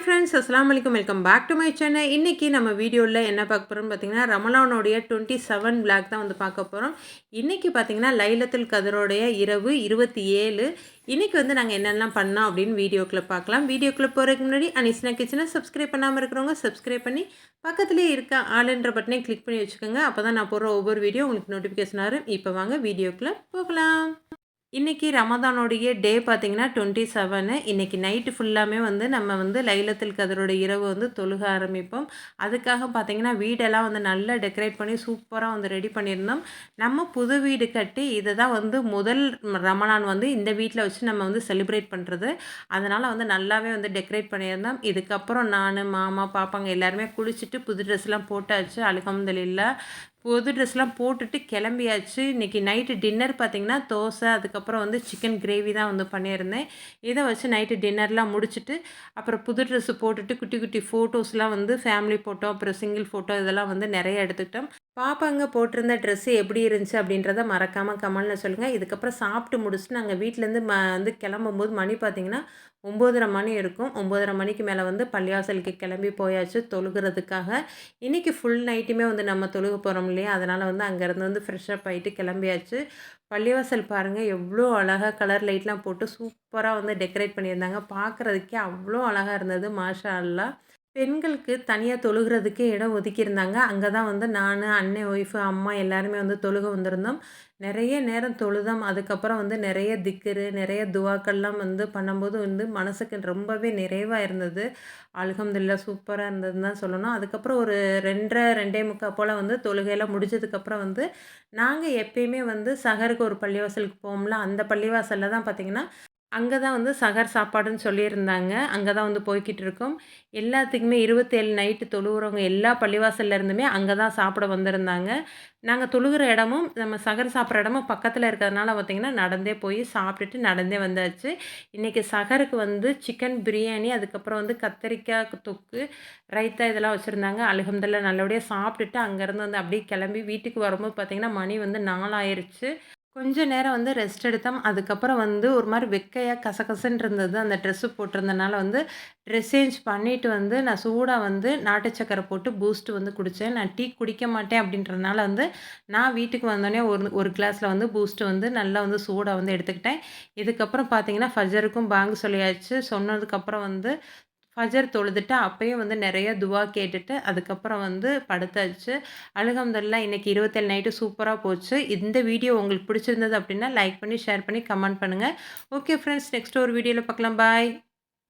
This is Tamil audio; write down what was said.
ஃப்ரெண்ட்ஸ், அஸ்ஸலாமு அலைக்கும். Welcome back to my channel. இன்றைக்கி நம்ம வீடியோவில் என்ன பார்க்க போகிறோம்னு பார்த்தீங்கன்னா, ரமலானுடைய 27 விளாக் தான் வந்து பார்க்க போகிறோம். இன்றைக்கி பார்த்தீங்கன்னா லைலத்துல் கதருடைய இரவு 27. இன்றைக்கி வந்து நாங்கள் என்னென்னலாம் பண்ணோம் அப்படின்னு வீடியோக்குள்ளே பார்க்கலாம். வீடியோக்குள்ளே போகிறதுக்கு முன்னாடி அனிஸ்னா கிச்சனை சப்ஸ்கிரைப் பண்ணாமல் இருக்கிறவங்க சப்ஸ்கிரைப் பண்ணி பக்கத்துலேயே இருக்க ஆளுன்ற பட்டனை கிளிக் பண்ணி வச்சுக்கோங்க. அப்போ தான் நான் போடுற ஒவ்வொரு வீடியோ உங்களுக்கு நோட்டிஃபிகேஷன் வரும். இப்போ வாங்க வீடியோக்குள்ளே போகலாம். இன்றைக்கி ரமதானுடைய டே பார்த்திங்கன்னா 27. இன்றைக்கி நைட்டு ஃபுல்லாமே வந்து நம்ம வந்து லைலத்துல் கதரோட இரவு வந்து தொழுக ஆரம்பிப்போம். அதுக்காக பார்த்திங்கன்னா வீடெல்லாம் வந்து நல்லா டெக்கரேட் பண்ணி சூப்பராக வந்து ரெடி பண்ணியிருந்தோம். நம்ம புது வீடு கட்டி இதை தான் வந்து முதல் ரமலான் வந்து இந்த வீட்டில் வச்சு நம்ம வந்து செலிப்ரேட் பண்ணுறது. அதனால் வந்து நல்லாவே வந்து டெக்கரேட் பண்ணியிருந்தோம். இதுக்கப்புறம் நான், மாமா, பாப்பாங்க எல்லாருமே குளிச்சுட்டு புது ட்ரெஸ்லாம் போட்டாச்சு. அல்ஹம்துலில்லாஹ். புது ட்ரெஸ்லாம் போட்டுட்டு கிளம்பியாச்சு. இன்றைக்கி நைட்டு டின்னர் பார்த்திங்கன்னா தோசை, அதுக்கப்புறம் வந்து சிக்கன் கிரேவி தான் வந்து பண்ணியிருந்தேன். இதை வச்சு நைட்டு டின்னர்லாம் முடிச்சுட்டு அப்புறம் புது ட்ரெஸ்ஸு போட்டுட்டு குட்டி குட்டி ஃபோட்டோஸ்லாம் வந்து ஃபேமிலி ஃபோட்டோ, அப்புறம் சிங்கிள் ஃபோட்டோ இதெல்லாம் வந்து நிறைய எடுத்துக்கிட்டோம். பாப்பாங்க போட்டிருந்த ட்ரெஸ்ஸு எப்படி இருந்துச்சு அப்படின்றத மறக்காமல் கமெண்ட்டில் சொல்லுங்கள். இதுக்கப்புறம் சாப்பிட்டு முடிச்சுட்டு நாங்கள் வீட்டிலேருந்து வந்து கிளம்பும்போது மணி பார்த்திங்கன்னா 9:30 மணி இருக்கும். 9:30 மணிக்கு மேலே வந்து பள்ளிவாசலுக்கு கிளம்பி போயாச்சு தொழுகிறதுக்காக. இன்றைக்கி ஃபுல் நைட்டுமே வந்து நம்ம தொழுக போகிறோம் இல்லையா, அதனால் வந்து அங்கேருந்து வந்து ஃப்ரெஷ்ஷப் ஆகிட்டு கிளம்பியாச்சு. பள்ளிவாசல் பாருங்கள் எவ்வளோ அழகாக கலர் லைட்லாம் போட்டு சூப்பராக வந்து டெக்கரேட் பண்ணியிருந்தாங்க. பார்க்குறதுக்கே அவ்வளோ அழகாக இருந்தது. மாஷா அல்லாஹ். பெண்களுக்கு தனியாக தொழுகிறதுக்கு இடம் ஒதுக்கியிருந்தாங்க. அங்கே தான் வந்து நான், அண்ணன் ஒய்ஃபு, அம்மா எல்லாருமே வந்து தொழுக வந்திருந்தோம். நிறைய நேரம் தொழுதோம். அதுக்கப்புறம் வந்து நிறைய திக்ரு, நிறைய துவாக்கள்லாம் வந்து பண்ணும்போது வந்து மனசுக்கு ரொம்பவே நிறைவாக இருந்தது. அல்ஹம்துலில்லாஹ் சூப்பராக இருந்ததுன்னு தான் சொல்லணும். அதுக்கப்புறம் ஒரு 2:30, 2:45 போல் வந்து தொழுகையெல்லாம் முடிஞ்சதுக்கப்புறம் வந்து நாங்கள் எப்பயுமே வந்து சஹருக்கு ஒரு பள்ளிவாசலுக்கு போவோம்ல, அந்த பள்ளிவாசலில் தான் பார்த்திங்கன்னா அங்கே தான் வந்து சஹர் சாப்பாடுன்னு சொல்லியிருந்தாங்க. அங்கே தான் வந்து போய்க்கிட்டு இருக்கோம். எல்லாத்துக்குமே 27 நைட்டு தொழுகிறவங்க எல்லா பள்ளிவாசல்ல இருந்துமே அங்கே தான் சாப்பிட வந்திருந்தாங்க. நாங்கள் தொழுகிற இடமும் நம்ம சஹர் சாப்பிட்ற இடமும் பக்கத்தில் இருக்கிறதுனால பார்த்திங்கன்னா நடந்தே போய் சாப்பிட்டுட்டு நடந்தே வந்தாச்சு. இன்றைக்கி சஹருக்கு வந்து சிக்கன் பிரியாணி, அதுக்கப்புறம் வந்து கத்திரிக்காய் தொக்கு, ரைத்தா இதெல்லாம் வச்சுருந்தாங்க. அல்ஹம்துலில்லாஹ் நல்லபடியாக சாப்பிட்டுட்டு அங்கேருந்து வந்து அப்படியே கிளம்பி வீட்டுக்கு வரும்போது பார்த்திங்கன்னா மணி வந்து 4 ஆயிருச்சு. கொஞ்ச நேரம் வந்து ரெஸ்ட் எடுத்தோம். அதுக்கப்புறம் வந்து ஒரு மாரி வெக்கையா கசகசன்னு இருந்தது. அந்த ட்ரெஸ்ஸு போட்டிருந்தனால வந்து ட்ரெஸ் சேஞ்ச் பண்ணிவிட்டு வந்து நான் சூடா வந்து நாட்டு சர்க்கரை போட்டு பூஸ்ட் வந்து குடித்தேன். நான் டீ குடிக்க மாட்டேன் அப்படின்றதுனால வந்து நான் வீட்டுக்கு வந்தோடனே ஒரு கிளாஸில் வந்து பூஸ்ட்டு வந்து நல்லா வந்து சூடாக வந்து எடுத்துக்கிட்டேன். இதுக்கப்புறம் பார்த்தீங்கன்னா ஃபஜருக்கும் பாங்கு சொல்லியாச்சு. சொன்னதுக்கப்புறம் வந்து ஃபஜர் தொழுதுட்டு அப்பயும் வந்து நிறைய துவா கேட்டுட்டு அதுக்கப்புறம் வந்து படுத்தாச்சு. அல்ஹம்துலில்லாஹ் இன்னைக்கு 27 நைட்டு சூப்பராக போச்சு. இந்த வீடியோ உங்களுக்கு பிடிச்சிருந்தது அப்படின்னா லைக் பண்ணி, ஷேர் பண்ணி, கமெண்ட் பண்ணுங்கள். ஓகே ஃப்ரெண்ட்ஸ், நெக்ஸ்ட் ஒரு வீடியோவில் பார்க்கலாம். பாய்.